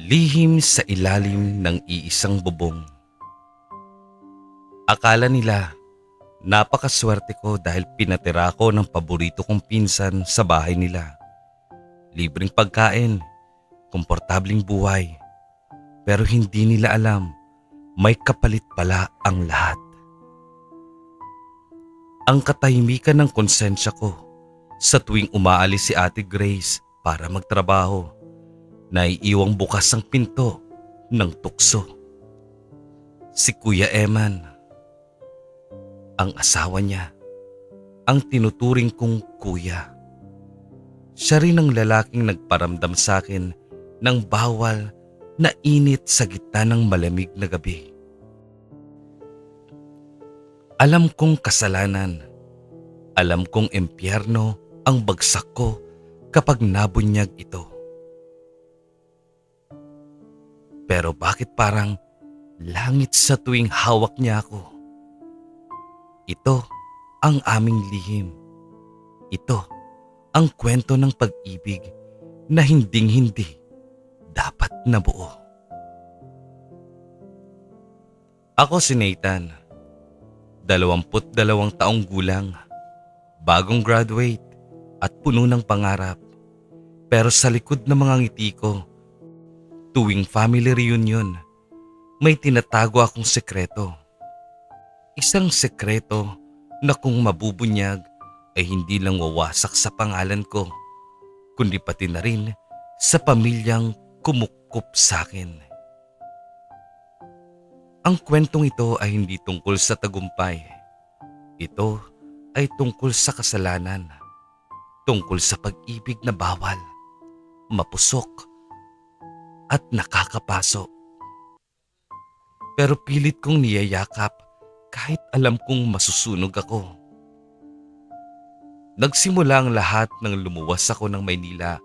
Lihim sa ilalim ng iisang bubong. Akala nila, napakaswerte ko dahil pinatira ko ng paborito kong pinsan sa bahay nila. Libreng pagkain, komportabling buhay. Pero hindi nila alam, may kapalit pala ang lahat. Ang katahimikan ng konsensya ko sa tuwing umaalis si Ate Grace para magtrabaho. Naiiwang bukas ang pinto ng tukso. Si Kuya Eman, ang asawa niya, ang tinuturing kong kuya. Siya rin ang lalaking nagparamdam sa akin ng bawal na init sa gitna ng malamig na gabi. Alam kong kasalanan, alam kong impyerno ang bagsak ko kapag nabunyag ito. Pero bakit parang langit sa tuwing hawak niya ako? Ito ang aming lihim. Ito ang kwento ng pag-ibig na hinding-hindi dapat nabuo. Ako si Nathan, 22 taong gulang, bagong graduate at puno ng pangarap. Pero sa likod ng mga ngiti ko, tuwing family reunion, may tinatago akong sekreto. Isang sekreto na kung mabubunyag ay hindi lang wawasak sa pangalan ko, kundi pati na rin sa pamilyang kumukup sa akin. Ang kwentong ito ay hindi tungkol sa tagumpay. Ito ay tungkol sa kasalanan, tungkol sa pag-ibig na bawal, mapusok, at nakakapaso. Pero pilit kong niyayakap kahit alam kong masusunog ako. Nagsimula ang lahat nang lumuwas ako ng Maynila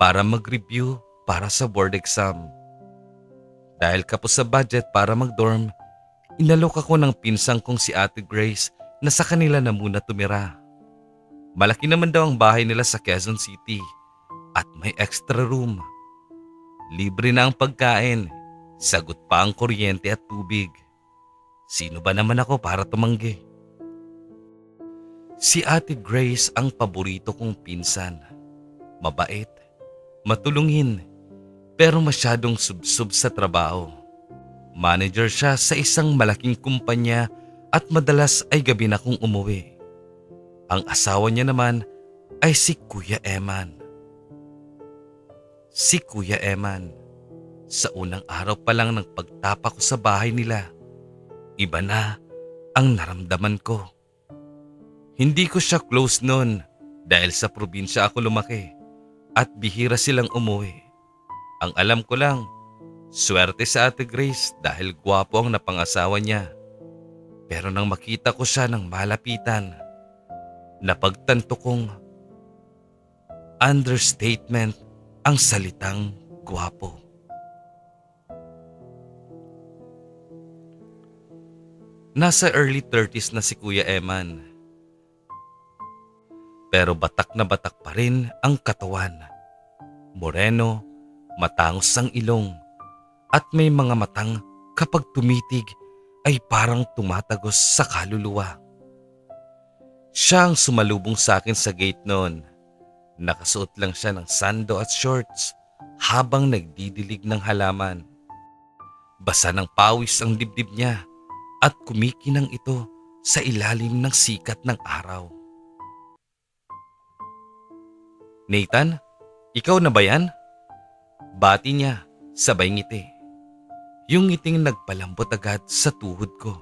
para mag-review para sa board exam. Dahil kapos sa budget para mag-dorm, inalok ako ng pinsang kong si Ate Grace na sa kanila na muna tumira. Malaki naman daw ang bahay nila sa Quezon City at may extra room. Libre na ang pagkain, sagot pa ang kuryente at tubig. Sino ba naman ako para tumanggi? Si Ate Grace ang paborito kong pinsan. Mabait, matulungin, pero masyadong subsub sa trabaho. Manager siya sa isang malaking kumpanya at madalas ay gabi na kong umuwi. Ang asawa niya naman ay si Kuya Eman. Si Kuya Eman, sa unang araw pa lang ng pagtapa ko sa bahay nila, iba na ang naramdaman ko. Hindi ko siya close noon dahil sa probinsya ako lumaki at bihira silang umuwi. Ang alam ko lang, swerte sa Ate Grace dahil gwapo ang napangasawa niya. Pero nang makita ko siya ng malapitan, napagtanto kong understatement ang salitang gwapo. Nasa early 30s na si Kuya Eman. Pero batak na batak pa rin ang katawan. Moreno, matangos ang ilong, at may mga matang kapag tumitig ay parang tumatagos sa kaluluwa. Siya ang sumalubong sa akin sa gate noon. Nakasuot lang siya ng sando at shorts habang nagdidilig ng halaman. Basa ng pawis ang dibdib niya at kumikinang ito sa ilalim ng sikat ng araw. Nathan, ikaw na ba yan? Bati niya, sabay ngiti. Yung ngiting nagpalambot agad sa tuhod ko.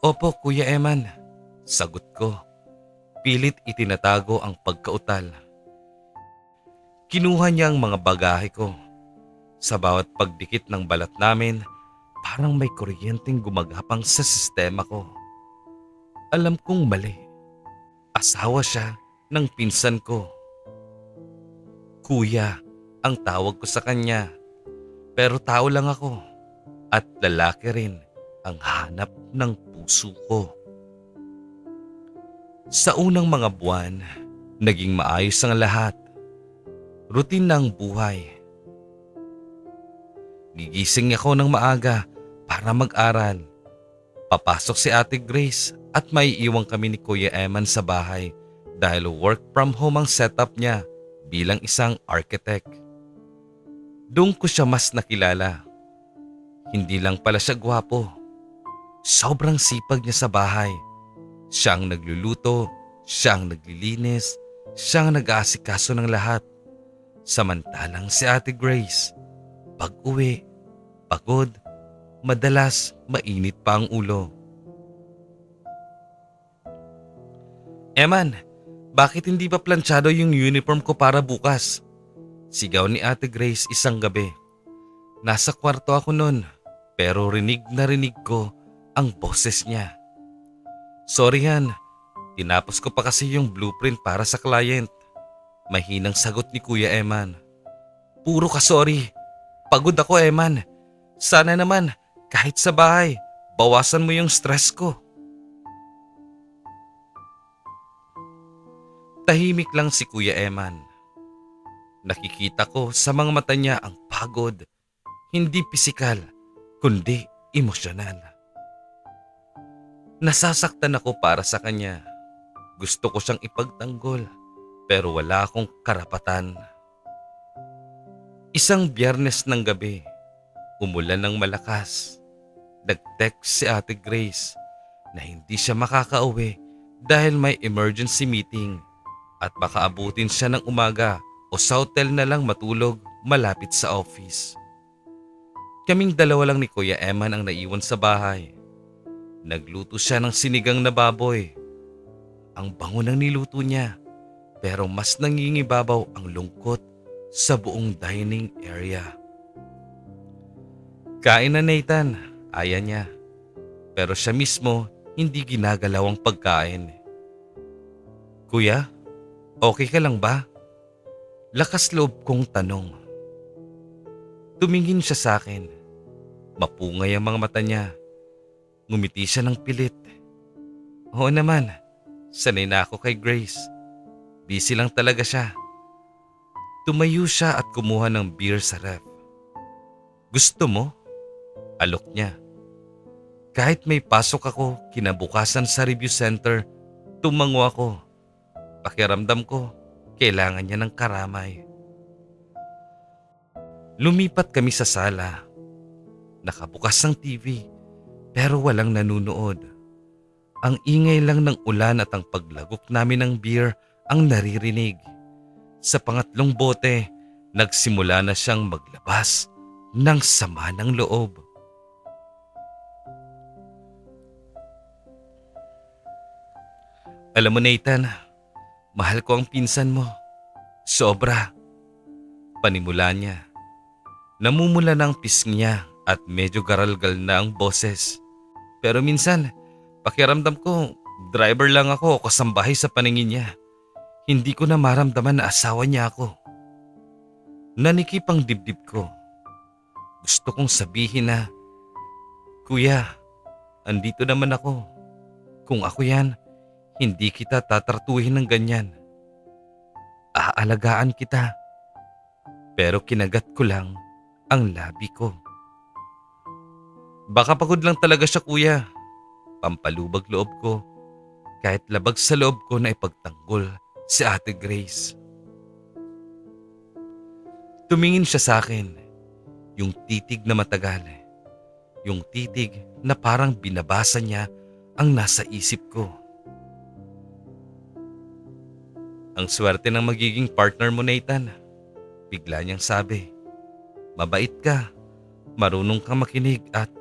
Opo, Kuya Eman, sagot ko. Pilit itinatago ang pagkautal. Kinuha niya ang mga bagahe ko. Sa bawat pagdikit ng balat namin, parang may kuryenteng gumagapang sa sistema ko. Alam kong mali. Asawa siya ng pinsan ko. Kuya ang tawag ko sa kanya. Pero tao lang ako at lalaki rin ang hanap ng puso ko. Sa unang mga buwan, naging maayos ang lahat. Routine na ang buhay. Gigising ako ng maaga para mag-aral. Papasok si Ate Grace at maiiwan kami ni Kuya Eman sa bahay dahil work from home ang setup niya bilang isang architect. Doon ko siya mas nakilala. Hindi lang pala siya gwapo. Sobrang sipag niya sa bahay. Siya ang nagluluto, siya ang naglilinis, siya ang nag-aasikaso ng lahat. Samantalang si Ate Grace, pag-uwi, pagod, madalas mainit pa ang ulo. Eman, bakit hindi pa planchado yung uniform ko para bukas? Sigaw ni Ate Grace isang gabi. Nasa kwarto ako nun, pero rinig na rinig ko ang boses niya. Sorry Han, tinapos ko pa kasi yung blueprint para sa client. Mahinang sagot ni Kuya Eman. Puro ka sorry. Pagod ako Eman. Sana naman kahit sa bahay, bawasan mo yung stress ko. Tahimik lang si Kuya Eman. Nakikita ko sa mga mata niya ang pagod, hindi pisikal, kundi emosyonal. Nasasaktan ako para sa kanya. Gusto ko siyang ipagtanggol, pero wala akong karapatan. Isang Biyernes ng gabi, umulan ng malakas. Nag-text si Ate Grace na hindi siya makakauwi dahil may emergency meeting at baka abutin siya ng umaga o sa hotel na lang matulog malapit sa office. Kaming dalawa lang ni Kuya Eman ang naiwan sa bahay. Nagluto siya ng sinigang na baboy. Ang bango ng niluto niya, pero mas nangingibabaw ang lungkot sa buong dining area. Kain na Nathan, aya niya. Pero siya mismo hindi ginagalaw ang pagkain. Kuya, okay ka lang ba? Lakas loob kong tanong. Tumingin siya sa akin. Mapungay ang mga mata niya. Ngumiti siya ng pilit. Oo naman, sanay na ako kay Grace. Busy lang talaga siya. Tumayo siya at kumuha ng beer sa ref. Gusto mo? Alok niya. Kahit may pasok ako kinabukasan sa review center, tumango ako. Pakiramdam ko, kailangan niya ng karamay. Lumipat kami sa sala. Nakabukas ang TV pero walang nanunood. Ang ingay lang ng ulan at ang paglagok namin ng beer ang naririnig. Sa pangatlong bote, nagsimula na siyang maglabas ng sama ng loob. Alam mo Nathan, mahal ko ang pinsan mo. Sobra. Panimula niya. Namumula ng pisngi niya at medyo garalgal na ang boses. Pero minsan, pakiramdam ko, driver lang ako o kasambahay sa paningin niya. Hindi ko na maramdaman na asawa niya ako. Nanikip ang dibdib ko. Gusto kong sabihin na, Kuya, andito naman ako. Kung ako yan, hindi kita tatartuhin ng ganyan. Aalagaan kita. Pero kinagat ko lang ang labi ko. Baka pagod lang talaga siya kuya. Pampalubag loob ko. Kahit labag sa loob ko na ipagtanggol si Ate Grace. Tumingin siya sa akin. Yung titig na matagal. Yung titig na parang binabasa niya ang nasa isip ko. Ang swerte ng magiging partner mo Nathan. Bigla niyang sabi. Mabait ka, marunong kang makinig at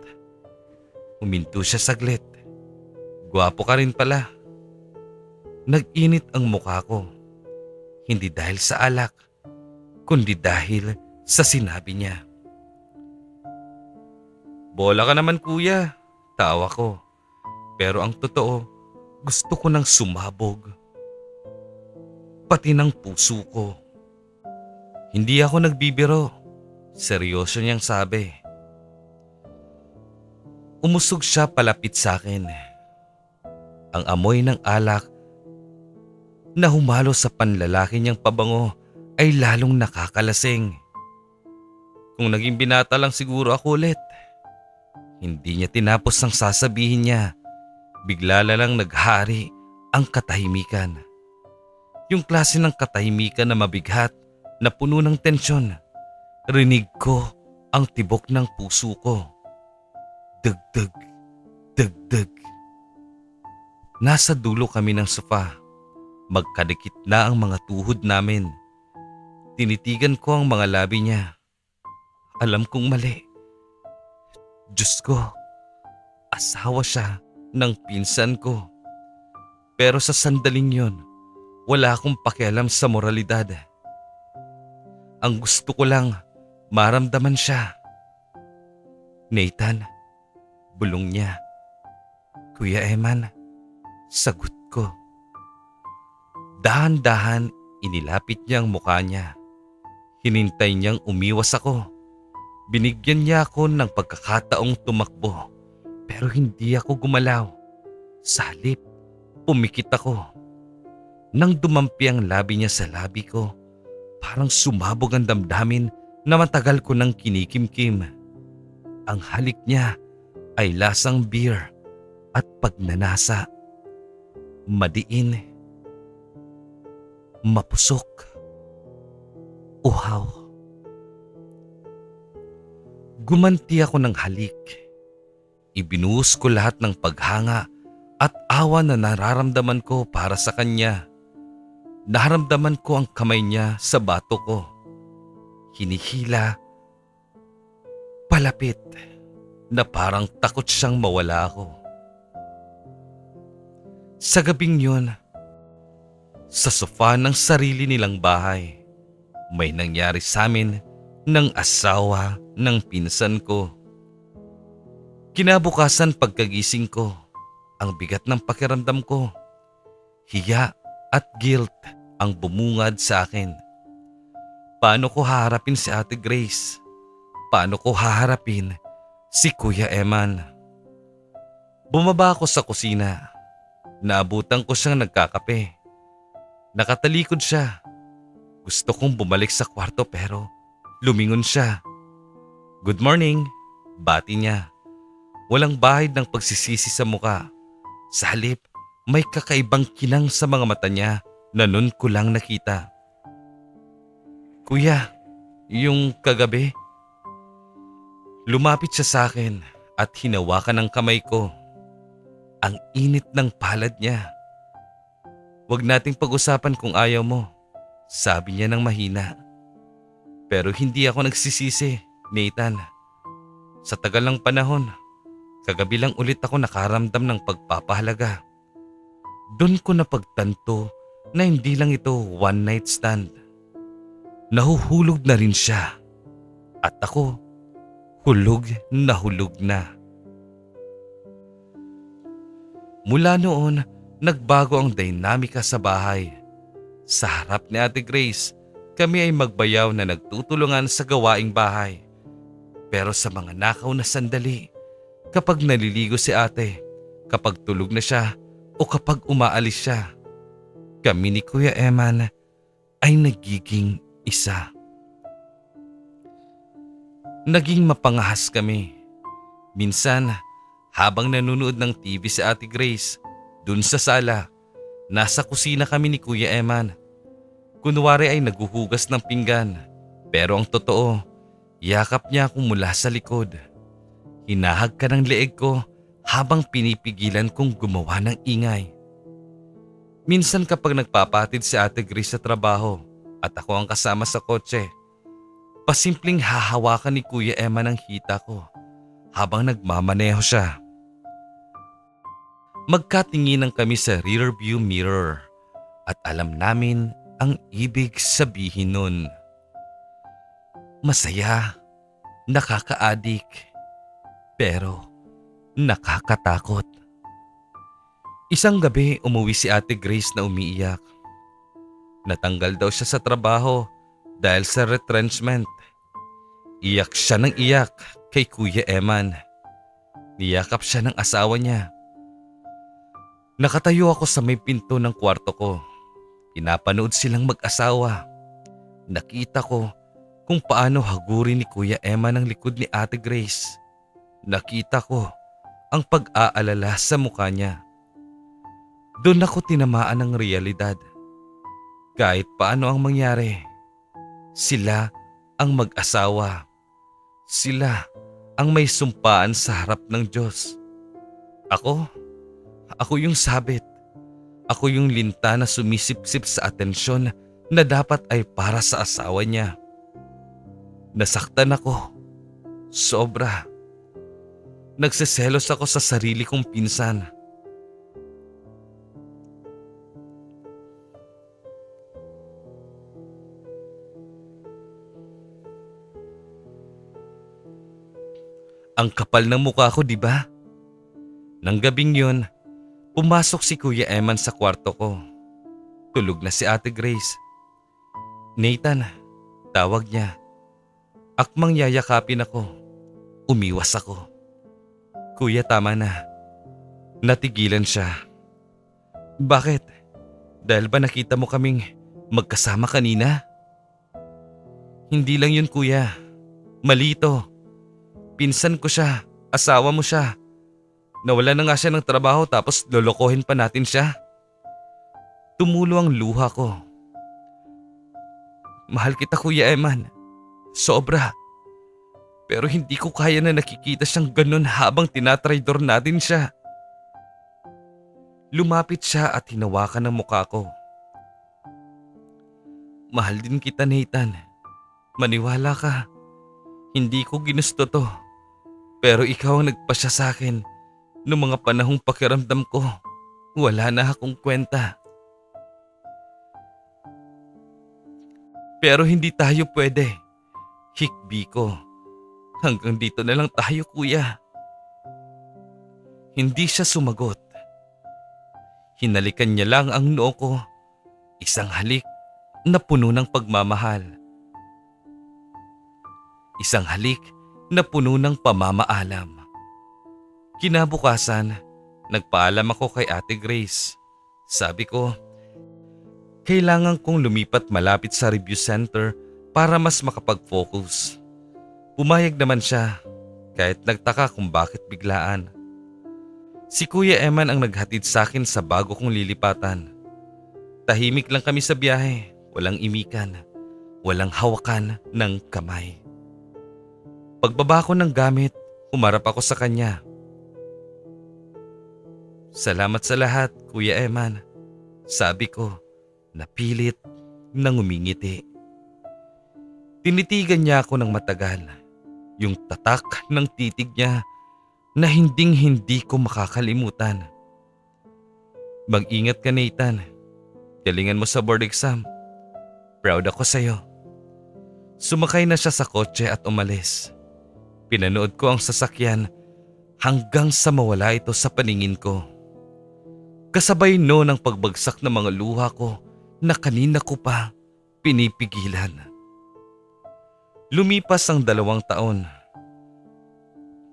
huminto siya saglit. Gwapo ka rin pala. Nag-init ang mukha ko. Hindi dahil sa alak, kundi dahil sa sinabi niya. Bola ka naman kuya, tawa ko. Pero ang totoo, gusto ko nang sumabog. Pati ng puso ko. Hindi ako nagbibiro. Seryoso niyang sabi. Umusog siya palapit sa akin. Ang amoy ng alak na humalo sa panlalaki niyang pabango ay lalong nakakalasing. Kung naging binata lang siguro ako ulit. Hindi niya tinapos ang sasabihin niya. Bigla na lang naghari ang katahimikan. Yung klase ng katahimikan na mabigat na puno ng tensyon. Rinig ko ang tibok ng puso ko. Dagdag, dagdag. Nasa dulo kami ng sofa. Magkadikit na ang mga tuhod namin. Tinitigan ko ang mga labi niya. Alam kong mali. Diyos ko, asawa siya ng pinsan ko. Pero sa sandaling yon, wala akong pakialam sa moralidad. Ang gusto ko lang, maramdaman siya. Nathan, bulong niya. Kuya Eman, sagot ko. Dahan-dahan inilapit niya ang mukha niya. Hinintay niyang umiwas ako. Binigyan niya ako ng pagkakataong tumakbo. Pero hindi ako gumalaw. Sa halip, pumikit ako. Nang dumampi ang labi niya sa labi ko, parang sumabog ang damdamin na matagal ko nang kinikimkim. Ang halik niya ay lasang beer at pagnanasa. Madiin. Mapusok. Uhaw. Gumanti ako ng halik. Ibinuhos ko lahat ng paghanga at awa na nararamdaman ko para sa kanya. Naramdaman ko ang kamay niya sa bato ko. Hinihila. Palapit na parang takot siyang mawala ako. Sa gabing yun, sa sofa ng sarili nilang bahay, may nangyari sa amin ng asawa ng pinsan ko. Kinabukasan pagkagising ko, ang bigat ng pakiramdam ko. Hiya at guilt ang bumungad sa akin. Paano ko haharapin si Ate Grace? Paano ko haharapin si Kuya Eman? Bumaba ako sa kusina. Naabutan ko siyang nagkakape. Nakatalikod siya. Gusto kong bumalik sa kwarto pero lumingon siya. Good morning, bati niya. Walang bahid ng pagsisisi sa muka. Sa halip, may kakaibang kinang sa mga mata niya na nun ko lang nakita. Kuya, yung kagabi? Lumapit siya sa akin at hinawakan ang kamay ko. Ang init ng palad niya. Huwag nating pag-usapan kung ayaw mo, sabi niya ng mahina. Pero hindi ako nagsisisi, Nathan. Sa tagal ng panahon, kagabi lang ulit ako nakaramdam ng pagpapahalaga. Doon ko napagtanto na hindi lang ito one night stand. Nahuhulog na rin siya. At ako, hulog na hulog na. Mula noon, nagbago ang dinamika sa bahay. Sa harap ni Ate Grace, kami ay magbayaw na nagtutulungan sa gawaing bahay. Pero sa mga nakaw na sandali, kapag naliligo si ate, kapag tulog na siya o kapag umaalis siya, kami ni Kuya Eman ay nagiging isa. Naging mapangahas kami. Minsan, habang nanonood ng TV si Ate Grace, dun sa sala, nasa kusina kami ni Kuya Eman. Kunwari ay naguhugas ng pinggan, pero ang totoo, yakap niya ako mula sa likod. Hinahag ka ng leeg ko habang pinipigilan kong gumawa ng ingay. Minsan kapag nagpapatid si Ate Grace sa trabaho at ako ang kasama sa kotse, pasimpleng hahawakan ni Kuya Eman ang hita ko habang nagmamaneho siya. Magkatinginan kami sa rearview mirror at alam namin ang ibig sabihin nun. Masaya, nakakaadik, pero nakakatakot. Isang gabi umuwi si Ate Grace na umiiyak. Natanggal daw siya sa trabaho dahil sa retrenchment. Iyak siya ng iyak kay Kuya Eman. Niyakap siya ng asawa niya. Nakatayo ako sa may pinto ng kwarto ko. Pinapanood silang mag-asawa. Nakita ko kung paano hagurin ni Kuya Emman ang likod ni Ate Grace. Nakita ko ang pag-aalala sa mukha niya. Doon ako tinamaan ng realidad. Kahit paano ang mangyari, sila ang mag-asawa. Sila ang may sumpaan sa harap ng Diyos. Ako yung sabit. Ako yung linta na sumisipsip sa atensyon na dapat ay para sa asawa niya. Nasaktan ako. Sobra. Nagseselos ako sa sarili kong pinsan. Ang kapal ng mukha ko, di ba? Nang gabing yun, pumasok si Kuya Eman sa kwarto ko. Tulog na si Ate Grace. Nathan, tawag niya. Akmang yayakapin ako. Umiwas ako. Kuya, tama na. Natigilan siya. Bakit? Dahil ba nakita mo kaming magkasama kanina? Hindi lang yun, kuya. Mali ito. Pinsan ko siya. Asawa mo siya. Nawala na nga siya ng trabaho tapos lolokohin pa natin siya. Tumulo ang luha ko. Mahal kita, Kuya Eman. Sobra. Pero hindi ko kaya na nakikita siyang ganun habang tinatraidor natin siya. Lumapit siya at hinawakan ang mukha ko. Mahal din kita, Nathan. Maniwala ka. Hindi ko ginusto to. Pero ikaw ang nagpasya sa akin noong mga panahong pakiramdam ko. Wala na akong kwenta. Pero hindi tayo pwede. Hikbi ko. Hanggang dito na lang tayo, kuya. Hindi siya sumagot. Hinalikan niya lang ang noo ko. Isang halik na puno ng pagmamahal. Isang halik na puno ng pamamaalam. Kinabukasan, nagpaalam ako kay Ate Grace. Sabi ko, kailangan kong lumipat malapit sa review center para mas makapag-focus. Pumayag naman siya kahit nagtaka kung bakit biglaan. Si Kuya Eman ang naghatid sa akin sa bago kong lilipatan. Tahimik lang kami sa biyahe, walang imikan, walang hawakan ng kamay. Pagbaba ko ng gamit, humarap ako sa kanya. Salamat sa lahat, Kuya Eman. Sabi ko, napilit nang umingiti. Tinitigan niya ako ng matagal. Yung tatak ng titig niya na hinding-hindi ko makakalimutan. Mag-ingat ka, Nathan. Galingan mo sa board exam. Proud ako sa'yo. Sumakay na siya sa kotse at umalis. Pinanood ko ang sasakyan hanggang sa mawala ito sa paningin ko. Kasabay noon ang pagbagsak ng mga luha ko na kanina ko pa pinipigilan. Lumipas ang 2 taon.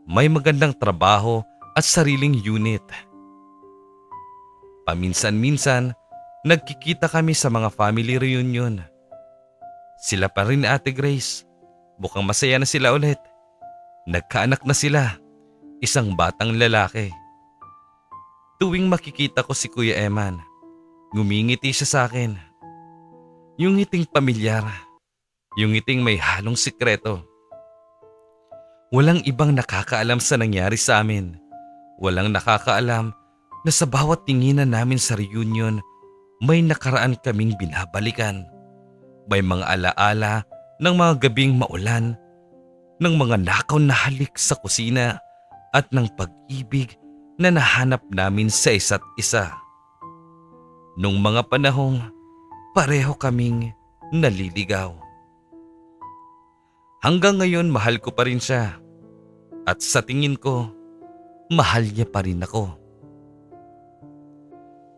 May magandang trabaho at sariling unit. Paminsan-minsan, nagkikita kami sa mga family reunion. Sila pa rin, Ate Grace. Mukhang masaya na sila ulit. Nagkaanak na sila. Isang batang lalaki. Tuwing makikita ko si Kuya Eman, ngumingiti siya sa akin. Yung ngiting pamilyar. Yung ngiting may halong sikreto. Walang ibang nakakaalam sa nangyari sa amin. Walang nakakaalam na sa bawat tinginan namin sa reunion, may nakaraan kaming binabalikan. May mga alaala ng mga gabing maulan, ng mga nakaw na halik sa kusina at ng pag-ibig na nahanap namin sa isa't isa. Nung mga panahong pareho kaming naliligaw. Hanggang ngayon mahal ko pa rin siya at sa tingin ko mahal niya pa rin ako.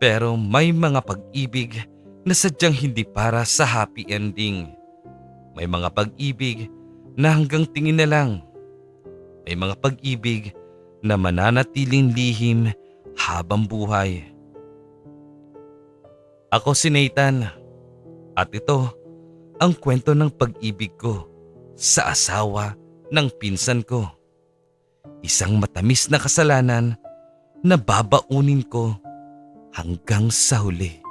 Pero may mga pag-ibig na sadyang hindi para sa happy ending. May mga pag-ibig na hanggang tingin na lang. May mga pag-ibig na mananatiling lihim habang buhay. Ako si Nathan at ito ang kwento ng pag-ibig ko. sa asawa ng pinsan ko. Isang matamis na kasalanan na babaunin ko hanggang sa huli.